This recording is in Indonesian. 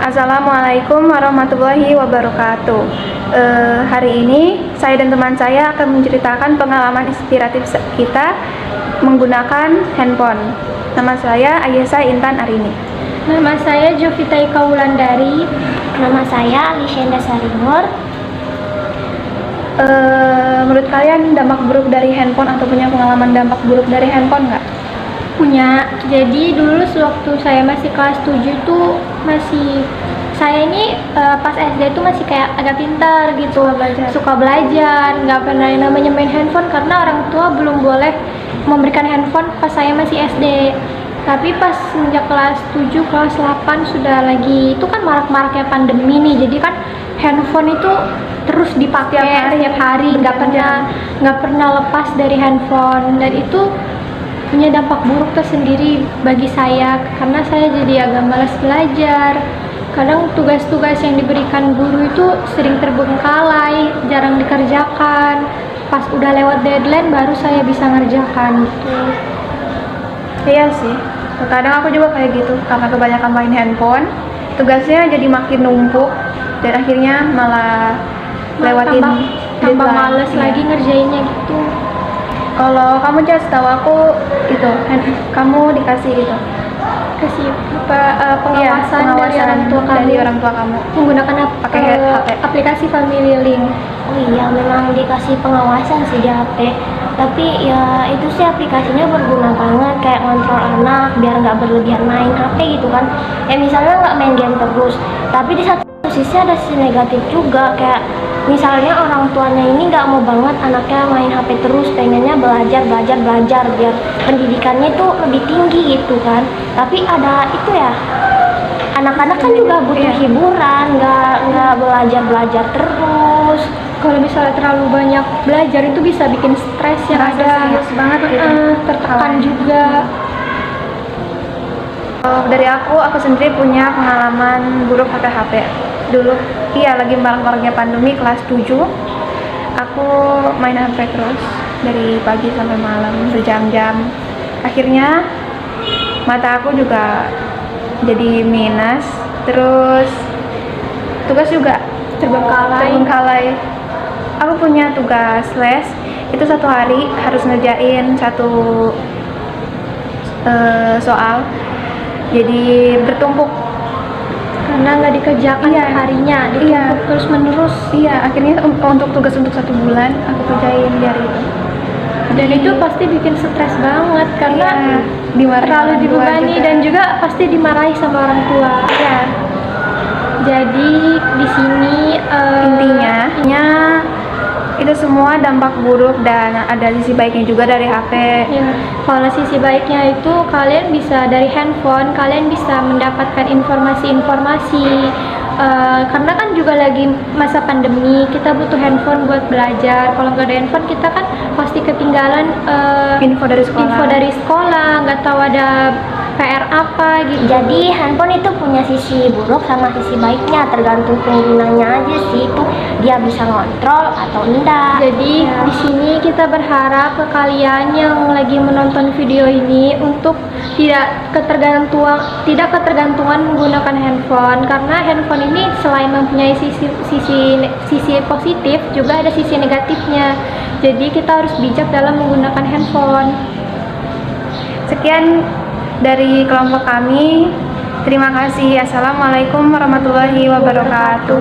Assalamualaikum warahmatullahi wabarakatuh. Hari ini saya dan teman saya akan menceritakan pengalaman inspiratif kita menggunakan handphone. Nama saya Ayesa Intan Arini. Nama saya Jovita Ika Wulandari. Nama saya Alisyenda Sarinur. Menurut kalian dampak buruk dari handphone atau punya pengalaman dampak buruk dari handphone nggak? Punya. Jadi dulu waktu saya masih kelas 7 tuh saya ini pas SD tuh masih kayak agak pintar gitu, suka belajar, nggak pernah yang namanya main handphone karena orang tua belum boleh memberikan handphone pas saya masih SD. Tapi pas sejak kelas 7, kelas 8 sudah lagi, itu kan marak-maraknya pandemi nih, jadi kan handphone itu terus dipakai setiap hari, nggak pernah lepas dari handphone, dan itu punya dampak buruk tersendiri bagi saya karena saya jadi agak malas belajar. Kadang tugas-tugas yang diberikan guru itu sering terbengkalai, jarang dikerjakan. Pas udah lewat deadline baru saya bisa ngerjakan gitu. Iya sih, kadang aku juga kayak gitu karena kebanyakan main handphone, tugasnya jadi makin numpuk dan akhirnya malah lewatin tambah males lagi ngerjainnya gitu. Kalau kamu just tahu aku itu, kamu dikasih itu, kasih pengawasan dari orang tua kamu menggunakan pakai HP. Aplikasi Family Link. Oh iya, memang dikasih pengawasan sih di HP. Tapi ya itu sih aplikasinya berguna banget, kayak ngontrol anak biar nggak berlebihan main HP gitu kan. Misalnya nggak main game terus, tapi di satu sisi ada sisi negatif juga, kayak misalnya orang tuanya ini nggak mau banget anaknya main HP terus, pengennya belajar biar pendidikannya itu lebih tinggi gitu kan. Tapi ada itu ya, anak-anak kan juga butuh hiburan, nggak belajar terus. Kalau misalnya terlalu banyak belajar itu bisa bikin stres yang ada banget gitu. Tertekan juga. Dari aku sendiri punya pengalaman buruk pakai HP. Dulu lagi marak-maraknya pandemi kelas 7, aku main HP terus dari pagi sampai malam berjam-jam. Akhirnya mata aku juga jadi minus, terus tugas juga terbengkalai. Aku punya tugas les, itu satu hari harus ngerjain satu soal, jadi bertumpuk karena nggak dikerjakan harinya, ditumpuk terus menerus. Akhirnya untuk tugas untuk 1 bulan aku kerjain di hari itu, dan itu pasti bikin stres banget karena terlalu dibebani dan juga pasti dimarahi sama orang tua. Jadi di sini intinya itu semua dampak buruk dan ada sisi baiknya juga dari HP. Kalau sisi baiknya itu kalian bisa dari handphone, kalian bisa mendapatkan informasi-informasi. Karena kan juga lagi masa pandemi, kita butuh handphone buat belajar. Kalau nggak ada handphone, kita kan pasti ketinggalan info dari sekolah, nggak tahu ada PR apa gitu. Jadi handphone itu punya sisi buruk sama sisi baiknya, tergantung penggunanya aja sih, itu dia bisa ngontrol atau enggak. Jadi di sini kita berharap ke kalian yang lagi menonton video ini untuk tidak ketergantungan menggunakan handphone, karena handphone ini selain mempunyai sisi positif juga ada sisi negatifnya. Jadi kita harus bijak dalam menggunakan handphone. Sekian dari kelompok kami. Terima kasih. Assalamualaikum warahmatullahi wabarakatuh.